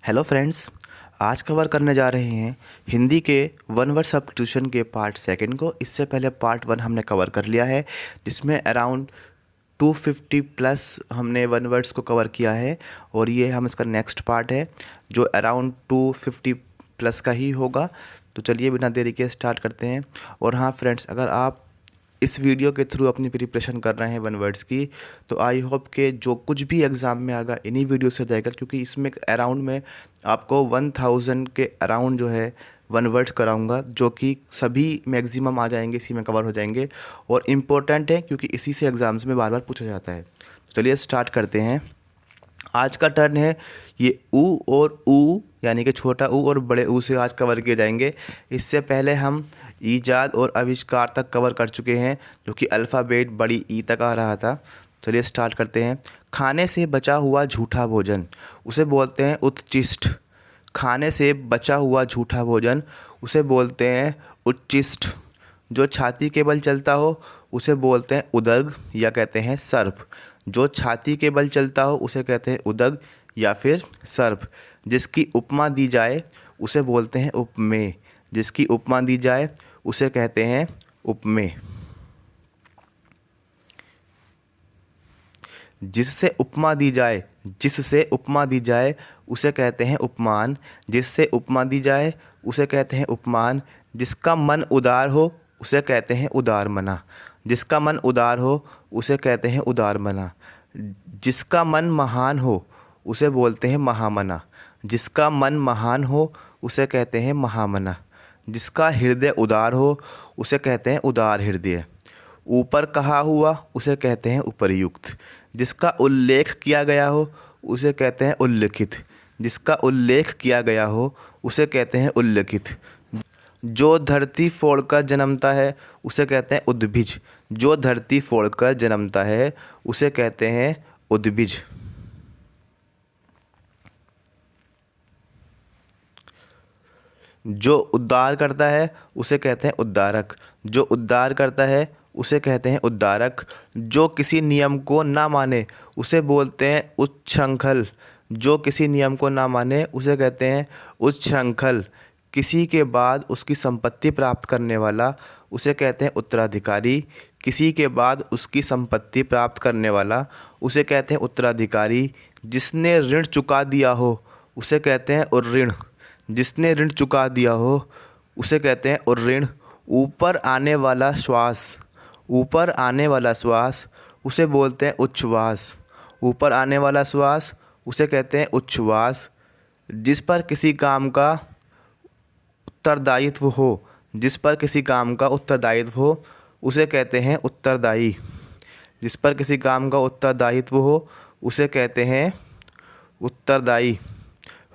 Hello friends, आज cover करने जा रहे हैं हिंदी के वन वर्ड सब्स्टिट्यूशन के पार्ट सेकंड को। इससे पहले पार्ट वन हमने कवर कर लिया है, जिसमें अराउंड 250 प्लस हमने वन वर्ड्स को कवर किया है। और ये हम इसका नेक्स्ट पार्ट है जो अराउंड 250 प्लस का ही होगा। तो चलिए बिना देरी के स्टार्ट करते हैं। और हाँ फ्रेंड्स, अगर आप इस वीडियो के थ्रू अपनी प्रिपरेशन कर रहे हैं वन वर्ड्स की, तो आई होप के जो कुछ भी एग्ज़ाम में आएगा इन्हीं वीडियो से जाएगा, क्योंकि इसमें अराउंड में आपको 1000 के अराउंड जो है वन वर्ड्स कराऊंगा, जो कि सभी मैक्सिमम आ जाएंगे, इसी में कवर हो जाएंगे। और इम्पोर्टेंट है क्योंकि इसी से एग्ज़ाम्स में बार बार पूछा जाता है। तो चलिए स्टार्ट करते हैं। आज का टर्न है ये ऊ और ऊ, यानी कि छोटा ऊ और बड़े ऊ से आज कवर किए जाएंगे। इससे पहले हम ईजाद और आविष्कार तक कवर कर चुके हैं, जो कि अल्फ़ाबेट बड़ी ई तक आ रहा था। चलिए स्टार्ट करते हैं। खाने से बचा हुआ झूठा भोजन उसे बोलते हैं उच्छिष्ट। खाने से बचा हुआ झूठा भोजन उसे बोलते हैं उच्छिष्ट। जो छाती के बल चलता हो उसे बोलते हैं उदग या कहते हैं सर्प। जो छाती के बल चलता हो उसे कहते हैं उदग या फिर सर्प। जिसकी उपमा दी जाए उसे बोलते हैं उपमेय। जिसकी उपमा दी जाए उसे कहते हैं उपमेय। जिससे उपमा दी जाए उसे कहते हैं उपमान। जिससे उपमा दी जाए उसे कहते हैं उपमान। जिसका मन उदार हो उसे कहते हैं उदार मना। जिसका मन उदार हो उसे कहते हैं उदार मना। जिसका मन महान हो उसे बोलते हैं महामना। जिसका मन महान हो उसे कहते हैं महामना। जिसका हृदय उदार हो उसे कहते हैं उदार हृदय। ऊपर कहा हुआ उसे कहते हैं उपर्युक्त। जिसका उल्लेख किया गया हो उसे कहते हैं उल्लिखित। जिसका उल्लेख किया गया हो उसे कहते हैं उल्लिखित। जो धरती फोड़कर जन्मता है उसे कहते हैं उद्भिज। जो धरती फोड़कर जन्मता है उसे कहते हैं उद्भिज। जो उद्धार करता है उसे कहते हैं उद्धारक। जो उद्धार करता है उसे कहते हैं उद्धारक। जो किसी नियम को ना माने उसे बोलते हैं उच्छृंखल। जो किसी नियम को ना माने उसे कहते हैं उच्छृंखल। किसी के बाद उसकी संपत्ति प्राप्त करने वाला उसे कहते हैं उत्तराधिकारी। किसी के बाद उसकी संपत्ति प्राप्त करने वाला उसे कहते हैं उत्तराधिकारी। जिसने ऋण चुका दिया हो उसे कहते हैं उर्ऋण। जिसने ऋण चुका दिया हो उसे कहते हैं उर्ऋण। ऊपर आने वाला श्वास उसे बोलते हैं उच्छ्वास। ऊपर आने वाला श्वास उसे कहते हैं उच्छ्वास। जिस पर किसी काम का उत्तरदायित्व हो उसे कहते हैं उत्तरदायी। जिस पर किसी काम का उत्तरदायित्व हो उसे कहते हैं उत्तरदायी।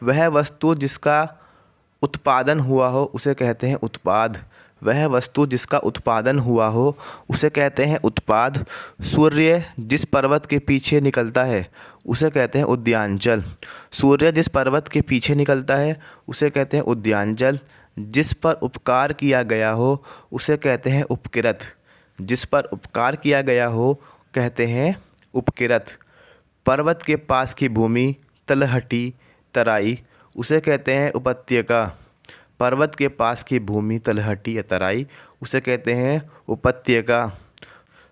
वह वस्तु जिसका उत्पादन हुआ हो उसे कहते हैं उत्पाद। वह वस्तु जिसका उत्पादन हुआ हो उसे कहते हैं उत्पाद। सूर्य जिस पर्वत के पीछे निकलता है उसे कहते हैं उद्यांचल। सूर्य जिस पर्वत के पीछे निकलता है उसे कहते हैं उद्यांचल। जिस पर उपकार किया गया हो उसे कहते हैं उपकृत। जिस पर उपकार किया गया हो कहते हैं उपकृत। पर्वत के पास की भूमि तलहटी तराई उसे कहते हैं उपत्यका। पर्वत के पास की भूमि तलहटी या तराई उसे कहते हैं उपत्यका।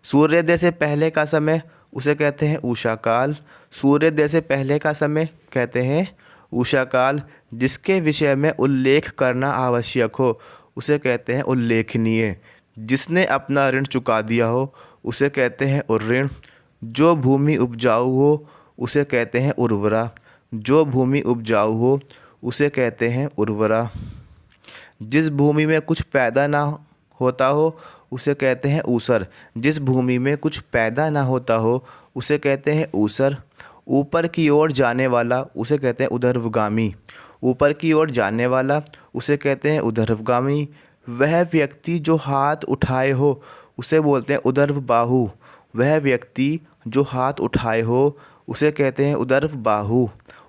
सूर्योदय से पहले का समय उसे कहते हैं उषाकाल। सूर्योदय से पहले का समय कहते हैं उषाकाल। जिसके विषय में उल्लेख करना आवश्यक हो उसे कहते हैं उल्लेखनीय। जिसने अपना ऋण चुका दिया हो उसे कहते हैं उर्ऋण। जो भूमि उपजाऊ हो उसे कहते हैं उर्वरा। जो भूमि उपजाऊ हो उसे कहते हैं उर्वरा। जिस भूमि में कुछ पैदा ना होता हो उसे कहते हैं ऊसर। जिस भूमि में कुछ पैदा ना होता हो उसे कहते हैं ऊसर। ऊपर की ओर जाने वाला उसे कहते हैं ऊर्ध्वगामी। ऊपर की ओर जाने वाला उसे कहते हैं ऊर्ध्वगामी। वह व्यक्ति जो हाथ उठाए हो उसे बोलते हैं ऊर्ध्वबाहु। वह व्यक्ति जो हाथ उठाए हो उसे कहते हैं ऊर्ध्वबाहु।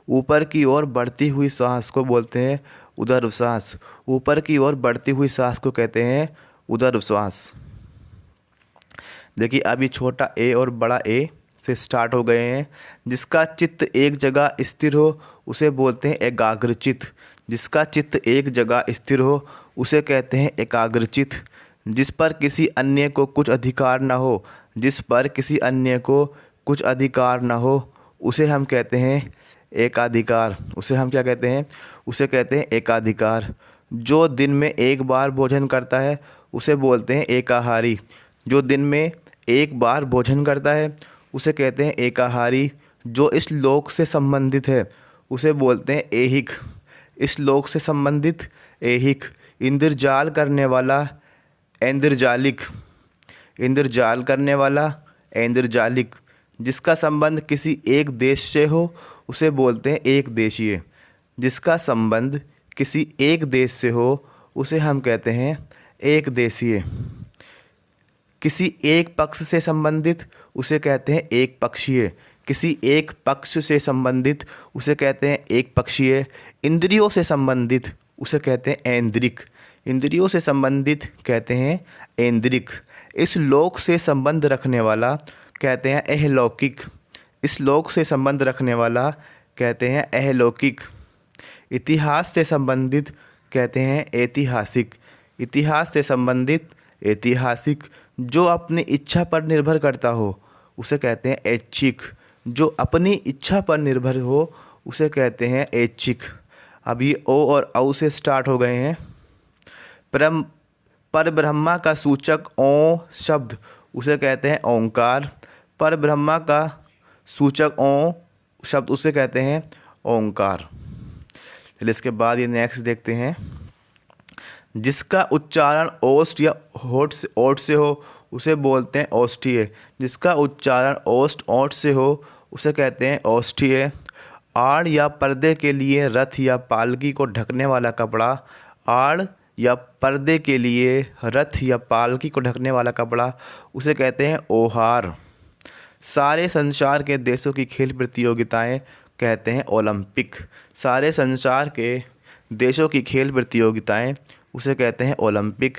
ऊपर की ओर बढ़ती हुई सांस को बोलते हैं उदरश्वास। ऊपर की ओर बढ़ती हुई सांस को कहते हैं उदरश्वास। देखिए अभी छोटा ए और बड़ा ए से स्टार्ट हो गए हैं। जिसका चित्त एक जगह स्थिर हो उसे बोलते हैं एकाग्रचित्त। जिसका चित्त एक जगह स्थिर हो उसे कहते हैं एकाग्रचित्त। जिस पर किसी अन्य को कुछ अधिकार न हो, जिस पर किसी अन्य को कुछ अधिकार न हो उसे हम कहते हैं एकाधिकार। उसे हम क्या कहते हैं? उसे कहते हैं एकाधिकार। जो दिन में एक बार भोजन करता है उसे बोलते हैं एकाहारी। जो दिन में एक बार भोजन करता है उसे कहते हैं एकाहारी। जो इस लोक से संबंधित है उसे बोलते हैं ऐहिक। इस लोक से संबंधित ऐहिक। इंद्रजाल करने वाला ऐंद्रजालिक। इंद्रजाल करने वाला ऐंद्रजालिक। जिसका संबंध किसी एक देश से हो उसे बोलते हैं एक देशीय। जिसका संबंध किसी एक देश से हो उसे हम कहते हैं एक देशीय। किसी एक पक्ष से संबंधित उसे कहते हैं एक पक्षीय। किसी एक पक्ष से संबंधित उसे कहते हैं एक पक्षीय। इंद्रियों से संबंधित उसे कहते हैं ऐंद्रिक। इंद्रियों से संबंधित कहते हैं ऐंद्रिक। इस लोक से संबंध रखने वाला कहते हैं अहलौकिक। इस लोक से संबंध रखने वाला कहते हैं अहलौकिक। इतिहास से संबंधित कहते हैं ऐतिहासिक। इतिहास से संबंधित ऐतिहासिक। जो अपनी इच्छा पर निर्भर करता हो उसे कहते हैं ऐच्छिक। जो अपनी इच्छा पर निर्भर हो उसे कहते हैं ऐच्छिक। अब ये ओ और औ से स्टार्ट हो गए हैं। पर ब्रह्मा का सूचक ओ शब्द उसे कहते हैं ओंकार। पर ब्रह्मा का सूचक ओ शब्द उसे कहते हैं ओंकार। चलिए इसके बाद ये नेक्स्ट देखते हैं। जिसका उच्चारण ओष्ठ या ओठ से हो उसे बोलते हैं ओष्ठीय। जिसका उच्चारण ओठ से हो उसे कहते हैं ओष्ठीय। आड़ या पर्दे के लिए रथ या पालकी को ढकने वाला कपड़ा। आड़ या पर्दे के लिए रथ या पालकी को ढकने वाला कपड़ा उसे कहते हैं ओहार। सारे संसार के देशों की खेल प्रतियोगिताएं कहते हैं ओलंपिक। सारे संसार के देशों की खेल प्रतियोगिताएं उसे कहते हैं ओलंपिक।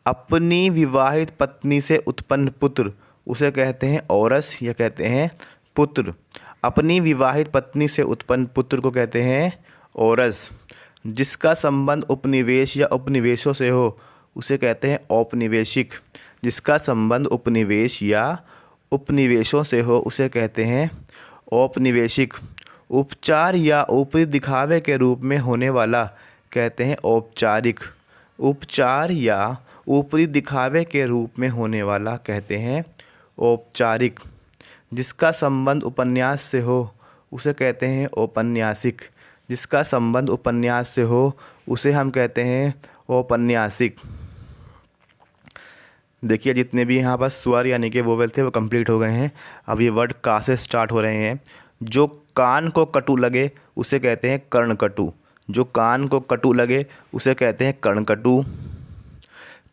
अपनी विवाहित पत्नी से उत्पन्न पुत्र उसे कहते हैं औरस या कहते हैं पुत्र। अपनी विवाहित पत्नी से उत्पन्न पुत्र को कहते हैं औरस। जिसका संबंध उपनिवेश या उपनिवेशों से हो उसे कहते हैं औपनिवेशिक। जिसका संबंध उपनिवेश या उपनिवेशों से हो उसे कहते हैं औपनिवेशिक। उपचार या ऊपरी दिखावे के रूप में होने वाला कहते हैं औपचारिक। उपचार या ऊपरी दिखावे के रूप में होने वाला कहते हैं औपचारिक। जिसका संबंध उपन्यास से हो उसे कहते हैं औपन्यासिक। जिसका संबंध उपन्यास से हो उसे हम कहते हैं औपन्यासिक। देखिए जितने भी यहाँ पर स्वर यानी कि वोवेल थे वो कंप्लीट हो गए हैं। अब ये वर्ड का से स्टार्ट हो रहे हैं। जो कान को कटु लगे उसे कहते हैं कर्णकटु। जो कान को कटु लगे उसे कहते हैं कर्णकटु।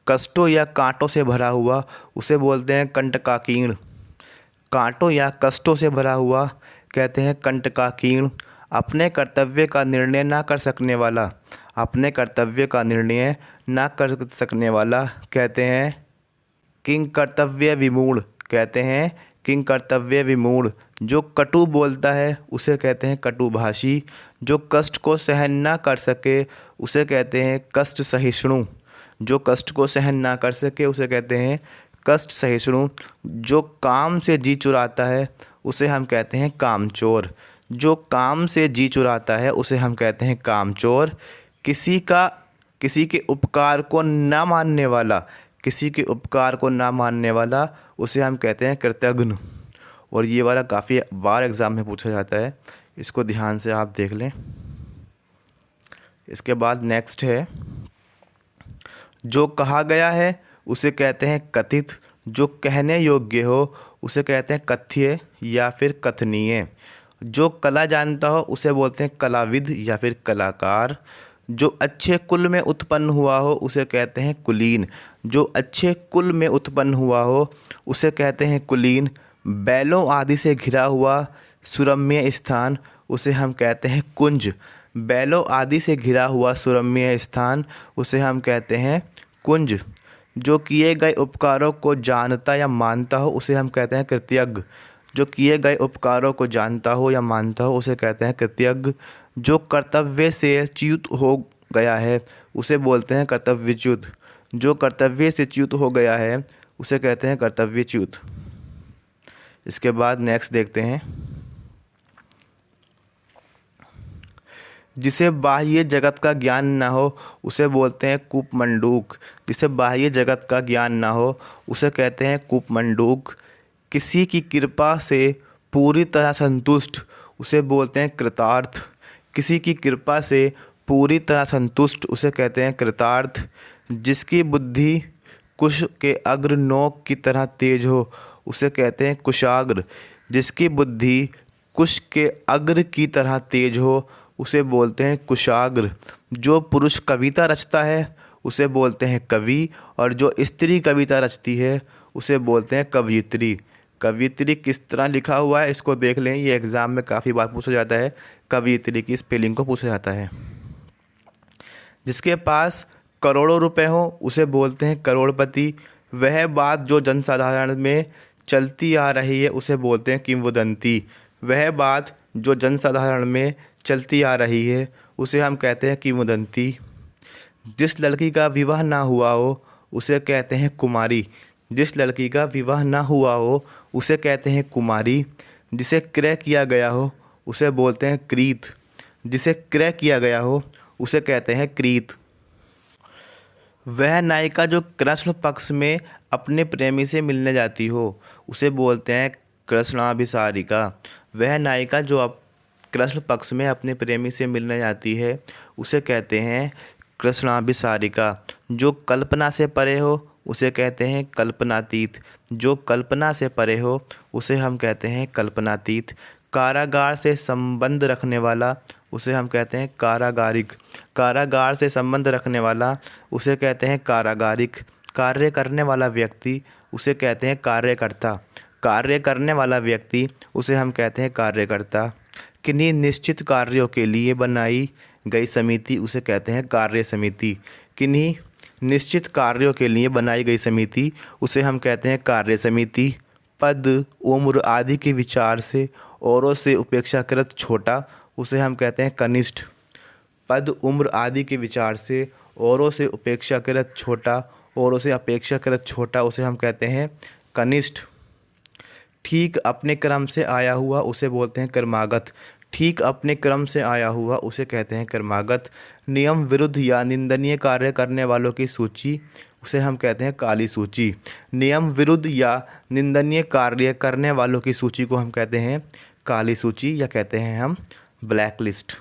कष्टों या कांटों से भरा हुआ उसे बोलते हैं कंटकाकीर्ण। कांटों या कष्टों से भरा हुआ कहते हैं कंटकाकीर्ण। अपने कर्तव्य का निर्णय ना कर सकने वाला। अपने कर्तव्य का निर्णय ना कर सकने वाला कहते हैं किंग कर्तव्य विमूढ़। कहते हैं किंग कर्तव्य विमूढ़। जो कटु बोलता है उसे कहते हैं कटुभाषी। जो कष्ट को सहन ना कर सके उसे कहते हैं कष्ट सहिष्णु। जो कष्ट को सहन ना कर सके उसे कहते हैं कष्ट सहिष्णु। जो काम से जी चुराता है उसे हम कहते हैं कामचोर। जो काम से जी चुराता है उसे हम कहते हैं कामचोर। किसी के उपकार को ना मानने वाला। किसी के उपकार को ना मानने वाला उसे हम कहते हैं कृतघ्न। और ये वाला काफ़ी बार एग्ज़ाम में पूछा जाता है, इसको ध्यान से आप देख लें। इसके बाद नेक्स्ट है, जो कहा गया है उसे कहते हैं कथित। जो कहने योग्य हो उसे कहते हैं कथ्य या फिर कथनीय। जो कला जानता हो उसे बोलते हैं कलाविद या फिर कलाकार। जो अच्छे कुल में उत्पन्न हुआ हो उसे कहते हैं कुलीन। जो अच्छे कुल में उत्पन्न हुआ हो उसे कहते हैं कुलीन। बैलों आदि से घिरा हुआ सुरम्य स्थान उसे हम कहते हैं कुंज। बैलों आदि से घिरा हुआ सुरम्य स्थान उसे हम कहते हैं कुंज। जो किए गए उपकारों को जानता या मानता हो उसे हम कहते हैं कृतज्ञ। जो किए गए उपकारों को जानता हो या मानता हो उसे कहते हैं कृतज्ञ। जो कर्तव्य से च्युत हो गया है उसे बोलते हैं कर्तव्यच्युत। जो कर्तव्य से च्युत हो गया है उसे कहते हैं कर्तव्यच्युत। इसके बाद नेक्स्ट देखते हैं। जिसे बाह्य जगत का ज्ञान न हो उसे बोलते हैं कूपमंडूक। जिसे बाह्य जगत का ज्ञान न हो उसे कहते हैं कूपमंडूक। किसी की कृपा से पूरी तरह संतुष्ट उसे बोलते हैं कृतार्थ। किसी की कृपा से पूरी तरह संतुष्ट उसे कहते हैं कृतार्थ। जिसकी बुद्धि कुश के अग्र नोक की तरह तेज हो उसे कहते हैं कुशाग्र। जिसकी बुद्धि कुश के अग्र की तरह तेज हो उसे बोलते हैं कुशाग्र। जो पुरुष कविता रचता है उसे बोलते हैं कवि, और जो स्त्री कविता रचती है उसे बोलते हैं कवयित्री। कवयित्री किस तरह लिखा हुआ है इसको देख लें, ये एग्ज़ाम में काफ़ी बार पूछा जाता है। कवयित्री की स्पेलिंग को पूछा जाता है। जिसके पास करोड़ों रुपए हो उसे बोलते हैं करोड़पति। वह बात जो जनसाधारण में चलती आ रही है उसे बोलते हैं किंवदंती। वह बात जो जनसाधारण में चलती आ रही है उसे हम कहते हैं किंवदंती। जिस लड़की का विवाह ना हुआ हो उसे कहते हैं कुमारी। जिस लड़की का विवाह ना हुआ हो उसे कहते हैं कुमारी। जिसे क्रय किया गया हो उसे बोलते हैं क्रीत। जिसे क्रय किया गया हो उसे कहते हैं क्रीत। वह नायिका जो कृष्ण पक्ष में अपने प्रेमी से मिलने जाती हो उसे बोलते हैं कृष्णाभिसारिका। वह नायिका जो अब कृष्ण पक्ष में अपने प्रेमी से मिलने जाती है उसे कहते हैं कृष्णाभिसारिका। जो कल्पना से परे हो उसे कहते हैं कल्पनातीत। जो कल्पना से परे हो उसे हम कहते हैं कल्पनातीत। कारागार से संबंध रखने वाला उसे हम कहते हैं कारागारिक। कारागार से संबंध रखने वाला उसे कहते हैं कारागारिक। कार्य करने वाला व्यक्ति उसे कहते हैं कार्यकर्ता। कार्य करने वाला व्यक्ति उसे हम कहते हैं कार्यकर्ता। किन्हीं निश्चित कार्यों के लिए बनाई गई समिति उसे कहते हैं कार्य समिति। किन्हीं निश्चित कार्यों के लिए बनाई गई समिति उसे हम कहते हैं कार्य समिति। पद, उम्र आदि के विचार से औरों से अपेक्षाकृत छोटा उसे हम कहते हैं कनिष्ठ। पद, उम्र आदि के विचार से औरों से अपेक्षाकृत छोटा, औरों से अपेक्षाकृत छोटा उसे हम कहते हैं कनिष्ठ। ठीक अपने क्रम से आया हुआ उसे बोलते हैं क्रमागत। ठीक अपने क्रम से आया हुआ उसे कहते हैं क्रमागत। नियम विरुद्ध या निंदनीय कार्य करने वालों की सूची उसे हम कहते हैं काली सूची। नियम विरुद्ध या निंदनीय कार्य करने वालों की सूची को हम कहते हैं काली सूची या कहते हैं हम ब्लैक लिस्ट।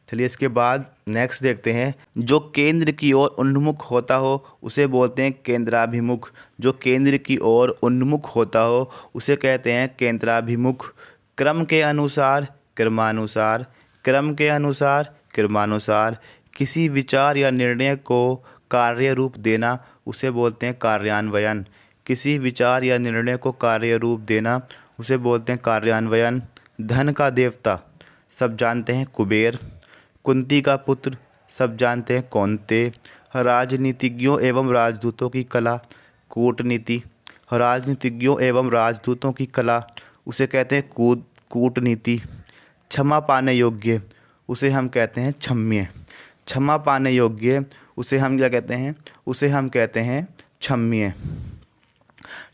चलिए इसके बाद नेक्स्ट देखते हैं। जो केंद्र की ओर उन्मुख होता हो उसे बोलते हैं केंद्राभिमुख। जो केंद्र की ओर उन्मुख होता हो उसे कहते हैं केंद्राभिमुख। क्रम के अनुसार, क्रमानुसार, क्रम के अनुसार, क्रमानुसार किसी विचार या निर्णय को कार्य रूप देना उसे बोलते हैं कार्यान्वयन। किसी विचार या निर्णय को कार्य रूप देना उसे बोलते हैं कार्यान्वयन। धन का देवता सब जानते हैं कुबेर। कुंती का पुत्र सब जानते हैं कौन्तेय। राजनीतिज्ञों एवं राजदूतों की कला कूटनीति। राजनीतिज्ञों एवं राजदूतों की कला उसे कहते हैं कूटनीति। क्षमा पाने योग्य उसे हम कहते हैं क्षम्य। क्षमा पाने योग्य उसे हम क्या कहते हैं? उसे हम कहते हैं क्षम्य।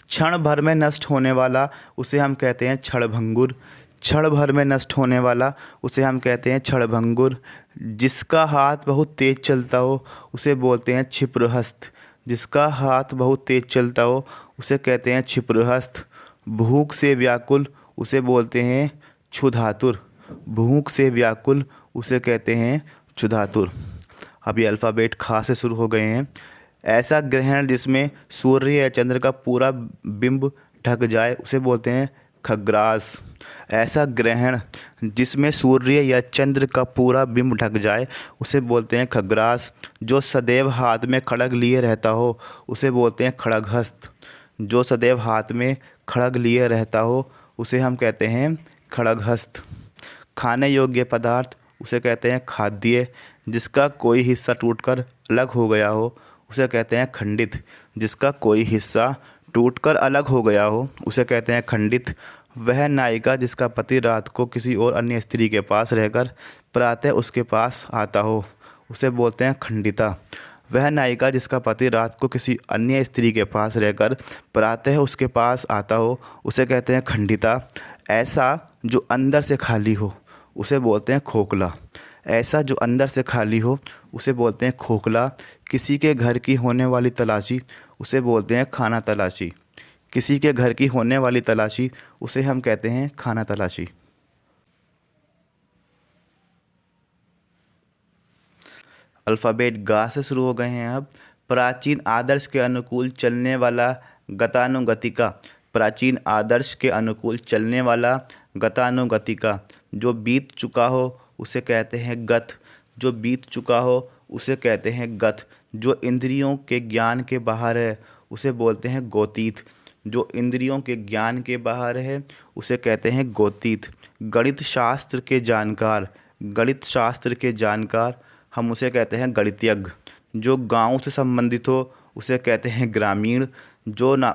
क्षण भर में नष्ट होने वाला उसे हम कहते हैं क्षणभंगुर। क्षण भर में नष्ट होने वाला उसे हम कहते हैं क्षणभंगुर। जिसका हाथ बहुत तेज चलता हो उसे बोलते हैं क्षिप्रहस्त। जिसका हाथ बहुत तेज चलता हो उसे कहते हैं क्षिप्रहस्त। भूख से व्याकुल उसे बोलते हैं क्षुधातुर। भूख से व्याकुल उसे कहते हैं क्षुधातुर। अब ये अल्फ़ाबेट खा से शुरू हो गए हैं। ऐसा ग्रहण जिसमें सूर्य या चंद्र का पूरा बिंब ढक जाए उसे बोलते हैं खग्रास। ऐसा ग्रहण जिसमें सूर्य या चंद्र का पूरा बिंब ढक जाए उसे बोलते हैं खग्रास। जो सदैव हाथ में खड्ग लिए रहता हो उसे बोलते हैं खड्गहस्त। जो सदैव हाथ में खड्ग लिए रहता हो उसे हम कहते हैं खड्गहस्त। खाने योग्य पदार्थ उसे कहते हैं खाद्य। जिसका कोई हिस्सा टूटकर अलग हो गया हो उसे कहते हैं खंडित। जिसका कोई हिस्सा टूटकर अलग हो गया हो उसे कहते हैं खंडित। वह नायिका जिसका पति रात को किसी और अन्य स्त्री के पास रहकर प्रातः उसके पास आता हो उसे बोलते हैं खंडिता। वह नायिका जिसका पति रात को किसी अन्य स्त्री के पास रहकर प्रातः उसके पास आता हो उसे कहते हैं खंडिता। ऐसा जो अंदर से खाली हो उसे बोलते हैं खोखला। ऐसा जो अंदर से खाली हो उसे बोलते हैं खोखला। किसी के घर की होने वाली तलाशी उसे बोलते हैं खाना तलाशी। किसी के घर की होने वाली तलाशी उसे हम कहते हैं खाना तलाशी। अल्फ़ाबेट गा से शुरू हो गए हैं अब। प्राचीन आदर्श के अनुकूल चलने वाला गतानुगतिका। प्राचीन आदर्श के अनुकूल चलने वाला गतानुगतिका। जो बीत चुका हो उसे कहते हैं गत। जो बीत चुका हो उसे कहते हैं गत। जो इंद्रियों के ज्ञान के बाहर है उसे बोलते हैं गोतीत। जो इंद्रियों के ज्ञान के बाहर है उसे कहते हैं गोतीत। गणित शास्त्र के जानकार। गणित शास्त्र के जानकार हम उसे कहते हैं गणितज्ञ। जो गांव से संबंधित हो उसे कहते हैं ग्रामीण।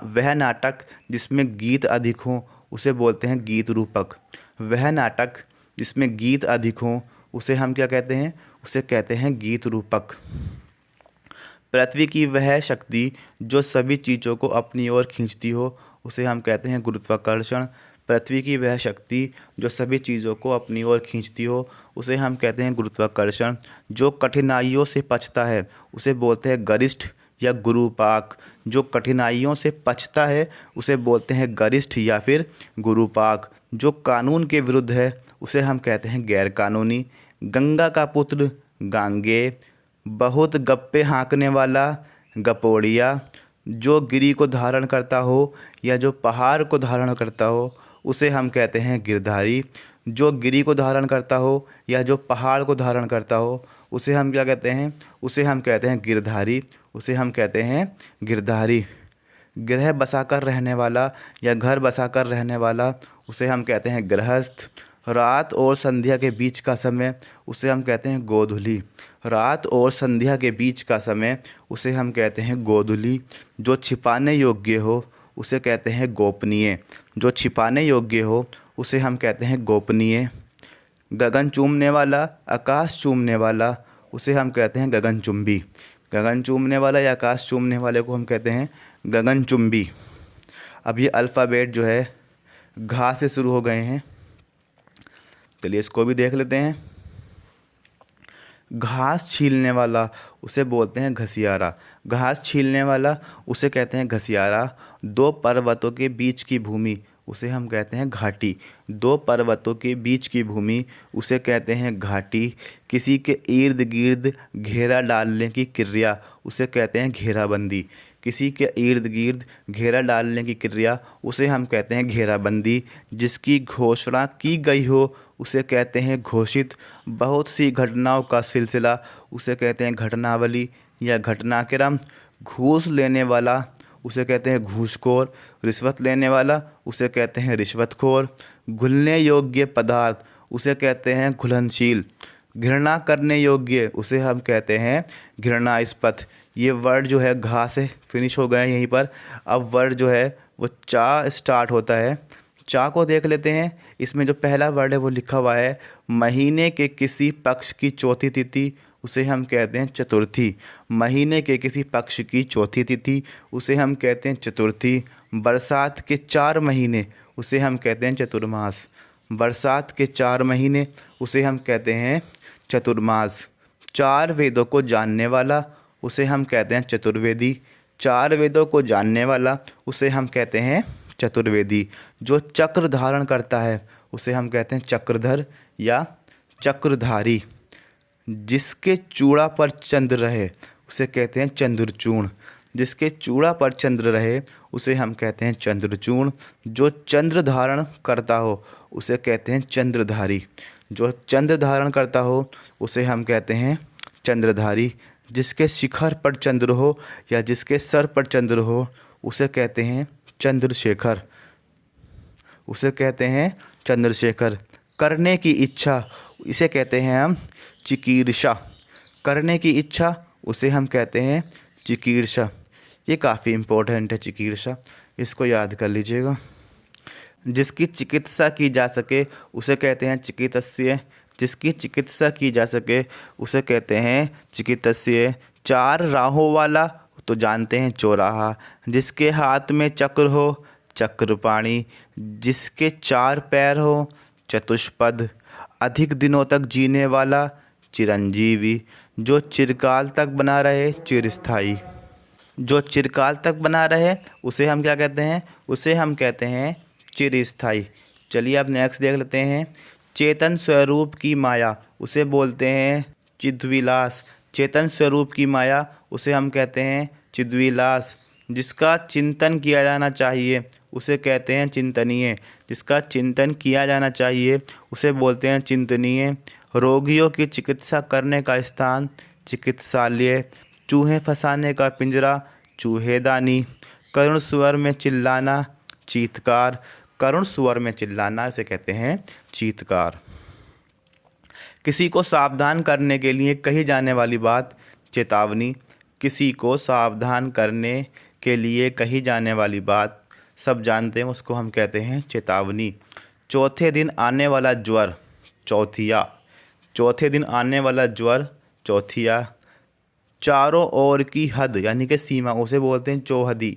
वह नाटक जिसमें गीत अधिक हो उसे बोलते हैं गीत रूपक। वह नाटक जिसमें गीत अधिक हो उसे हम क्या कहते हैं? उसे कहते हैं गीत रूपक। पृथ्वी की वह शक्ति जो सभी चीज़ों को अपनी ओर खींचती हो उसे हम कहते हैं गुरुत्वाकर्षण। पृथ्वी की वह शक्ति जो सभी चीज़ों को अपनी ओर खींचती हो उसे हम कहते हैं गुरुत्वाकर्षण। जो कठिनाइयों से पछता है उसे बोलते हैं गरिष्ठ या गुरुपाक। जो कठिनाइयों से पछता है उसे बोलते हैं गरिष्ठ या फिर गुरुपाक। जो कानून के विरुद्ध है उसे हम कहते हैं गैर कानूनी। गंगा का पुत्र गांगे। बहुत गप्पे हाँकने वाला गपोड़िया। जो गिरी को धारण करता हो या जो पहाड़ को धारण करता हो उसे हम कहते हैं गिरधारी। जो गिरी को धारण करता हो या जो पहाड़ को धारण करता हो उसे हम क्या कहते हैं? उसे हम कहते हैं गिरधारी। उसे हम कहते हैं गिरधारी। गृह बसाकर रहने वाला या घर बसाकर रहने वाला उसे हम कहते हैं गृहस्थ। रात और संध्या के बीच का समय उसे हम कहते हैं गोधूली। रात और संध्या के बीच का समय उसे हम कहते हैं गोधूली। जो छिपाने योग्य हो उसे कहते हैं गोपनीय। जो छिपाने योग्य हो उसे हम कहते हैं गोपनीय। गगन चूमने वाला, आकाश चूमने वाला उसे हम कहते हैं गगनचुंबी। गगन चूमने वाला या आकाश चूमने वाले को हम कहते हैं गगनचुंबी। अब ये अल्फ़ाबेट जो है घा से शुरू हो गए हैं, चलिए इसको भी देख लेते हैं। घास छीलने वाला उसे बोलते हैं घसियारा। घास छीलने वाला उसे कहते हैं घसियारा। दो पर्वतों के बीच की भूमि उसे हम कहते हैं घाटी। दो पर्वतों के बीच की भूमि उसे कहते हैं घाटी। किसी के इर्द गिर्द घेरा डालने की क्रिया उसे कहते हैं घेराबंदी। किसी के इर्द गिर्द घेरा डालने की क्रिया उसे हम कहते हैं घेराबंदी। जिसकी घोषणा की गई हो उसे कहते हैं घोषित। बहुत सी घटनाओं का सिलसिला उसे कहते हैं घटनावली या घटनाक्रम। घूस लेने वाला उसे कहते हैं घूसखोर। रिश्वत लेने वाला उसे कहते हैं रिश्वतखोर। घुलने योग्य पदार्थ उसे कहते हैं घुलनशील। घृणा करने योग्य उसे हम कहते हैं घृणास्पद। ये वर्ड जो है घा से फिनिश हो गए यहीं पर। अब वर्ड जो है वो चा स्टार्ट होता है। चा को देख लेते हैं। इसमें जो पहला वर्ड है वो लिखा हुआ है महीने के किसी पक्ष की चौथी तिथि उसे हम कहते हैं चतुर्थी। महीने के किसी पक्ष की चौथी तिथि उसे हम कहते हैं चतुर्थी। बरसात के 4 महीने उसे हम कहते हैं चतुर्मास। बरसात के 4 महीने उसे हम कहते हैं चतुर्मास। 4 वेदों को जानने वाला उसे हम कहते हैं चतुर्वेदी। 4 वेदों को जानने वाला उसे हम कहते हैं चतुर्वेदी। जो चक्र धारण करता है उसे हम कहते हैं चक्रधर या चक्रधारी। जिसके चूड़ा पर चंद्र रहे उसे कहते हैं चंद्रचूर्ण। जिसके चूड़ा पर चंद्र रहे उसे हम कहते हैं चंद्रचूर्ण। जो चंद्र धारण करता हो उसे कहते हैं चंद्रधारी। जो चंद्र धारण करता हो उसे हम कहते हैं चंद्रधारी। जिसके शिखर पर चंद्र हो या जिसके सर पर चंद्र हो उसे कहते हैं चंद्रशेखर। उसे कहते हैं चंद्रशेखर। करने की इच्छा इसे कहते हैं हम चिकीर्षा। करने की इच्छा उसे हम कहते हैं चिकीर्षा। ये काफ़ी इम्पोर्टेंट है चिकीर्षा, इसको याद कर लीजिएगा। जिसकी चिकित्सा की जा सके उसे कहते हैं चिकित्स्य। जिसकी चिकित्सा की जा सके उसे कहते हैं चिकित्स्य। चार राहों वाला तो जानते हैं चौराहा। जिसके हाथ में चक्र हो चक्रपाणी। जिसके चार पैर हो चतुष्पद। अधिक दिनों तक जीने वाला चिरंजीवी। जो चिरकाल तक बना रहे चिरस्थायी। जो चिरकाल तक बना रहे उसे हम क्या कहते हैं? उसे हम कहते हैं चिरस्थायी। चलिए अब नेक्स्ट देख लेते हैं। चेतन स्वरूप की माया उसे बोलते हैं चिद्विलास। चेतन स्वरूप की माया उसे हम कहते हैं चिद्विलास। जिसका चिंतन किया जाना चाहिए उसे कहते हैं चिंतनीय। जिसका चिंतन किया जाना चाहिए उसे बोलते हैं चिंतनीय। रोगियों की चिकित्सा करने का स्थान चिकित्सालय। चूहे फंसाने का पिंजरा चूहेदानी। करुण स्वर में चिल्लाना चीत्कार। करुण स्वर में चिल्लाना इसे कहते हैं चीत्कार। किसी को सावधान करने के लिए कही जाने वाली बात चेतावनी। किसी को सावधान करने के लिए कही जाने वाली बात सब जानते हैं, उसको हम कहते हैं चेतावनी। चौथे दिन आने वाला ज्वर चौथिया। चौथे दिन आने वाला ज्वर चौथिया। चारों ओर की हद यानी कि सीमा उसे बोलते हैं चौहदी।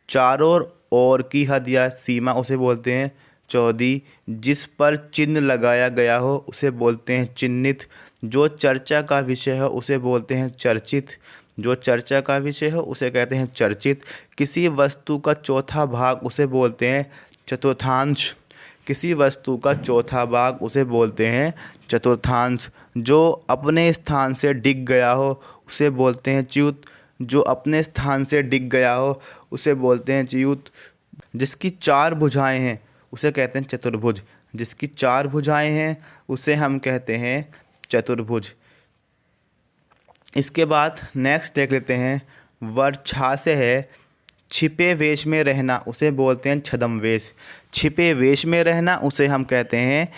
चारों ओर की हद या सीमा उसे बोलते हैं चौहदी। जिस पर चिन्ह लगाया गया हो उसे बोलते हैं चिन्हित। जो चर्चा का विषय हो उसे बोलते हैं चर्चित। जो चर्चा का विषय हो उसे कहते हैं चर्चित। किसी वस्तु का चौथा भाग उसे बोलते हैं चतुर्थांश। किसी वस्तु का चौथा भाग उसे बोलते हैं चतुर्थांश। जो अपने स्थान से डिग गया हो उसे बोलते हैं च्युत। जो अपने स्थान से डिग गया हो उसे बोलते हैं च्युत। जिसकी चार भुजाएं हैं उसे कहते हैं चतुर्भुज। जिसकी चार भुजाएं हैं उसे हम कहते हैं चतुर्भुज। इसके बाद नेक्स्ट देख लेते हैं। वर्छासे है छिपे वेश में रहना उसे बोलते हैं छद्म वेश। छिपे वेश में रहना उसे हम कहते हैं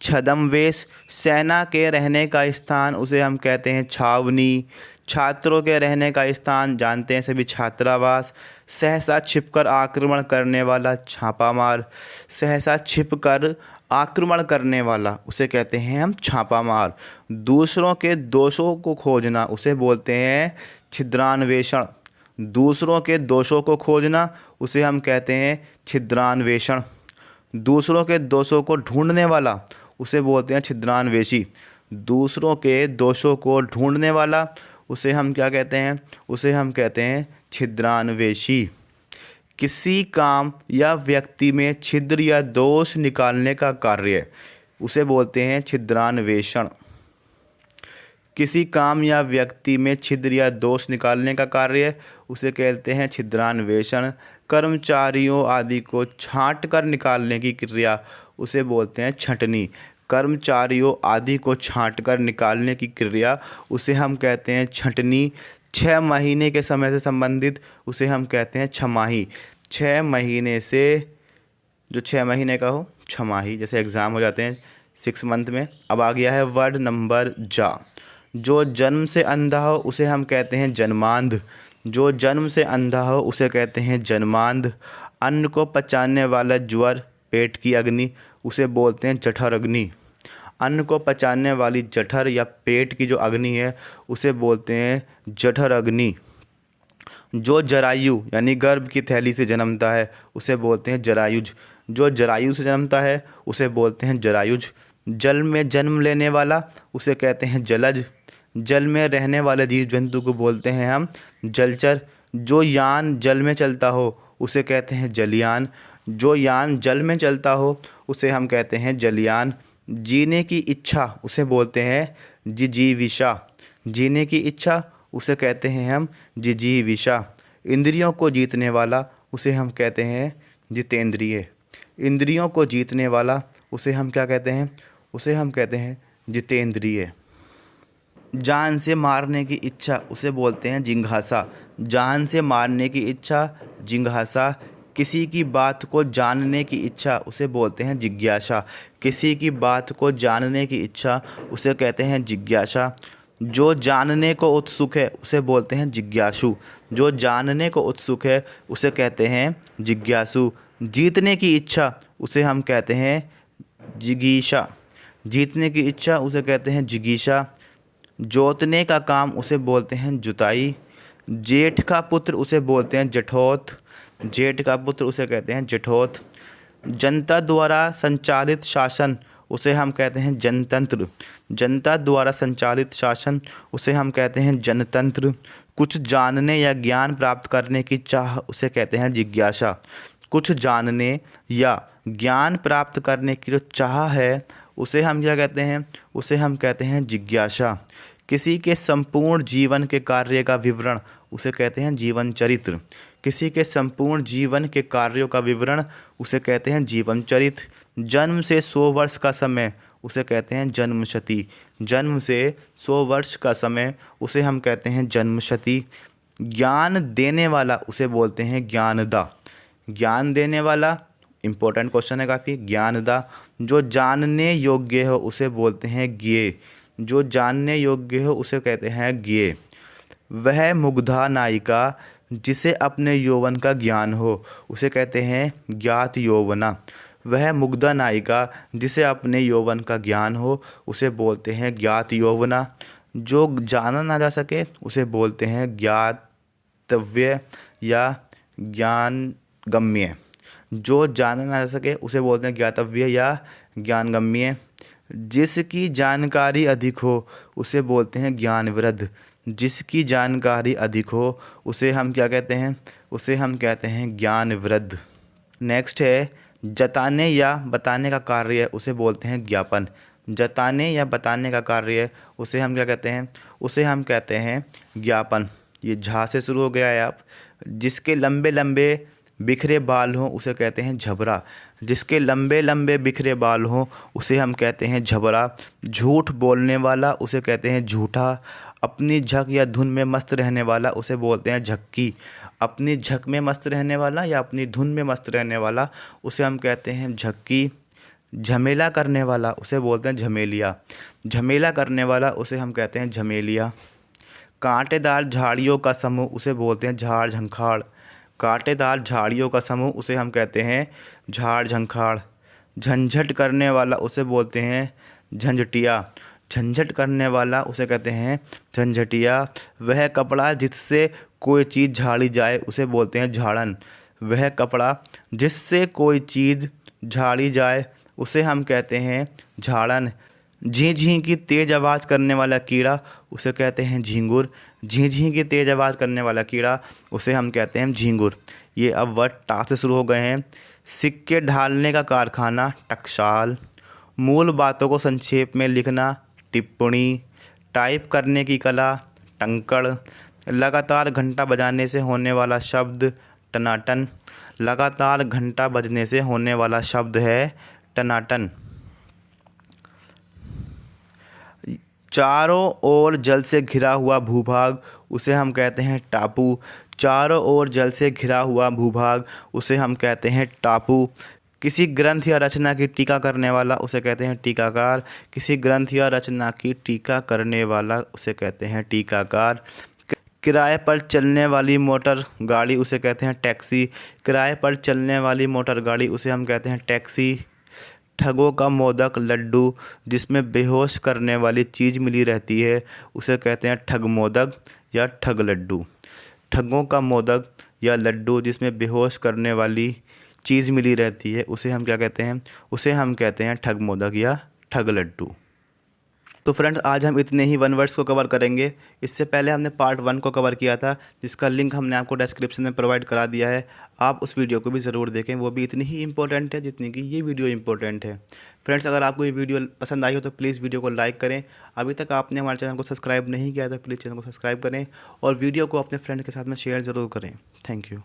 छद्म वेश। सेना के रहने का स्थान उसे हम कहते हैं छावनी। छात्रों के रहने का स्थान जानते हैं सभी छात्रावास। सहसा छिपकर आक्रमण करने वाला छापामार। सहसा छिपकर आक्रमण करने वाला उसे कहते हैं हम छापामार। दूसरों के दोषों को खोजना उसे बोलते हैं छिद्रान्वेषण। दूसरों के दोषों को खोजना उसे हम कहते हैं छिद्रान्वेषण। दूसरों के दोषों को ढूंढने वाला उसे बोलते हैं छिद्रान्वेषी। दूसरों के दोषों को ढूंढने वाला उसे हम क्या कहते हैं? उसे हम कहते हैं छिद्रान्वेषी। किसी काम या व्यक्ति में छिद्र या दोष निकालने का कार्य उसे बोलते हैं छिद्रान्वेषण। किसी काम या व्यक्ति में छिद्र या दोष निकालने का कार्य उसे कहते हैं छिद्रान्वेषण। कर्मचारियों आदि को छांट कर निकालने की क्रिया उसे बोलते हैं छंटनी। कर्मचारियों आदि को छांट कर निकालने की क्रिया उसे हम कहते हैं छंटनी। 6 महीने के समय से संबंधित उसे हम कहते हैं छमाही। 6 महीने से जो 6 महीने का हो छमाही। जैसे एग्ज़ाम हो जाते हैं 6 मंथ में। अब आ गया है वर्ड नंबर जा। जो जन्म से अंधा हो उसे हम कहते हैं जन्मांध। जो जन्म से अंधा हो उसे कहते हैं जन्मांध। अन्न को पचाने वाला ज्वर पेट की अग्नि उसे बोलते हैं जठर अग्नि। अन्न को पचाने वाली जठर या पेट की जो अग्नि है उसे बोलते हैं जठर अग्नि। जो जरायु यानी गर्भ की थैली से जन्मता है उसे बोलते हैं जरायुज। जो जरायु से जन्मता है उसे बोलते हैं जरायुज। जल में जन्म लेने वाला उसे कहते हैं जलज। जल में रहने वाले जीव जंतु को बोलते हैं हम जलचर। जो यान जल में चलता हो उसे कहते हैं जलयान। जो यान जल में चलता हो उसे हम कहते हैं जलयान। जीने की इच्छा उसे बोलते हैं जिजीविषा। जीने की इच्छा उसे कहते हैं हम जिजीविषा। इंद्रियों को जीतने वाला उसे हम कहते हैं जितेंद्रिय। इंद्रियों को जीतने वाला उसे हम क्या कहते हैं? उसे हम कहते हैं जितेंद्रिय। जान से मारने की इच्छा उसे बोलते हैं जिंघासा। जान से मारने की इच्छा जिंघासा। किसी की बात को जानने की इच्छा उसे बोलते हैं जिज्ञासा। किसी की बात को जानने की इच्छा उसे कहते हैं जिज्ञासा। जो जानने को उत्सुक है उसे बोलते हैं जिज्ञासु। जो जानने को उत्सुक है उसे कहते हैं जिज्ञासु। जीतने की इच्छा उसे हम कहते हैं जिगीषा। जीतने की इच्छा उसे कहते हैं जिगीषा। जोतने का काम उसे बोलते हैं जुताई। जेठ का पुत्र उसे बोलते हैं जठौत। जेठ का पुत्र उसे कहते हैं जठौत। जनता द्वारा संचालित शासन उसे हम कहते हैं जनतंत्र। जनता द्वारा संचालित शासन उसे हम कहते हैं जनतंत्र। कुछ जानने या ज्ञान प्राप्त करने की चाह उसे कहते हैं जिज्ञासा। कुछ जानने या ज्ञान प्राप्त करने की जो चाह है उसे हम क्या कहते हैं, उसे हम कहते हैं जिज्ञासा। किसी के संपूर्ण जीवन के कार्य का विवरण उसे कहते हैं जीवन चरित्र। किसी के संपूर्ण जीवन के कार्यों का विवरण उसे कहते हैं जीवन चरित्र। जन्म से 100 वर्ष का समय उसे कहते हैं जन्मशती। जन्म से 100 वर्ष का समय उसे हम कहते हैं जन्मशती। ज्ञान देने वाला उसे बोलते हैं ज्ञानदा। ज्ञान देने वाला इम्पोर्टेंट क्वेश्चन है काफ़ी, ज्ञानदा। जो जानने योग्य हो उसे बोलते हैं ज्ञेय। जो जानने योग्य हो उसे कहते हैं ज्ञेय। वह मुग्धा नायिका जिसे अपने यौवन का ज्ञान हो उसे कहते हैं ज्ञात यौवना। वह मुग्धा नायिका जिसे अपने यौवन का ज्ञान हो उसे बोलते हैं ज्ञात यौवना। जो जाना ना जा सके उसे बोलते हैं ज्ञातव्य या ज्ञानगम्य। जो जाना ना जा सके उसे बोलते हैं ज्ञातव्य या ज्ञानगम्य। जिसकी जानकारी अधिक हो उसे बोलते हैं ज्ञानवृद्ध। जिसकी जानकारी अधिक हो उसे हम क्या कहते हैं, उसे हम कहते हैं ज्ञानवृद्ध। नेक्स्ट है जताने या बताने का कार्य उसे बोलते हैं ज्ञापन। जताने या बताने का कार्य उसे हम क्या कहते हैं, उसे हम कहते हैं ज्ञापन। ये झा से शुरू हो गया है आप। जिसके लंबे लंबे बिखरे बाल हों उसे कहते हैं झबरा। जिसके लंबे लंबे बिखरे बाल हों उसे हम कहते हैं झबरा। झूठ बोलने वाला उसे कहते हैं झूठा। अपनी झक या धुन में मस्त रहने वाला उसे बोलते हैं झक्की। अपनी झक में मस्त रहने वाला या अपनी धुन में मस्त रहने वाला उसे हम कहते हैं झक्की। झमेला करने वाला उसे बोलते हैं झमेलिया। झमेला करने वाला उसे हम कहते हैं झमेलिया। कांटेदार झाड़ियों का समूह उसे बोलते हैं झाड़ झंखाड़। कांटेदार झाड़ियों का समूह उसे हम कहते हैं झाड़ झंखाड़। झंझट करने वाला उसे बोलते हैं झंझटिया। झंझट करने वाला उसे कहते हैं झंझटिया। वह कपड़ा जिससे कोई चीज़ झाड़ी जाए उसे बोलते हैं झाड़न। वह कपड़ा जिससे कोई चीज़ झाड़ी जाए उसे हम कहते हैं झाड़न। झीं झीं की तेज़ आवाज़ करने वाला कीड़ा उसे कहते हैं झींगुर। झीं झीं की तेज़ आवाज़ करने वाला कीड़ा उसे हम कहते हैं झींगुर। ये अब वर्ड टा से शुरू हो गए हैं। सिक्के ढालने का कारखाना टकसाल। मूल बातों को संक्षेप में लिखना टिप्पणी। टाइप करने की कला टंकड़। लगातार घंटा बजाने से होने वाला शब्द टनाटन। लगातार घंटा बजने से होने वाला शब्द है टनाटन। चारों ओर जल से घिरा हुआ भूभाग उसे हम कहते हैं टापू। चारों ओर जल से घिरा हुआ भूभाग उसे हम कहते हैं टापू। किसी ग्रंथ या रचना की टीका करने वाला उसे कहते हैं टीकाकार। किसी ग्रंथ या रचना की टीका करने वाला उसे कहते हैं टीकाकार। किराए पर चलने वाली मोटर गाड़ी उसे कहते हैं टैक्सी। किराए पर चलने वाली मोटर गाड़ी उसे हम कहते हैं टैक्सी। ठगों का मोदक लड्डू जिसमें बेहोश करने वाली चीज़ मिली रहती है उसे कहते हैं ठग मोदक या ठग लड्डू। ठगों का मोदक या लड्डू जिसमें बेहोश करने वाली चीज़ मिली रहती है उसे हम क्या कहते हैं, उसे हम कहते हैं ठग मोदक या ठग लड्डू। तो फ्रेंड्स आज हम इतने ही 1 वर्ड्स को कवर करेंगे। इससे पहले हमने पार्ट 1 को कवर किया था जिसका लिंक हमने आपको डिस्क्रिप्शन में प्रोवाइड करा दिया है। आप उस वीडियो को भी ज़रूर देखें, वो भी इतनी ही इंपॉर्टेंट है जितनी कि ये वीडियो इंपॉर्टेंट है। फ्रेंड्स अगर आपको ये वीडियो पसंद आई हो तो प्लीज़ वीडियो को लाइक करें। अभी तक आपने हमारे चैनल को सब्सक्राइब नहीं किया तो प्लीज़ चैनल को सब्सक्राइब करें और वीडियो को अपने फ्रेंड के साथ में शेयर ज़रूर करें। Thank you.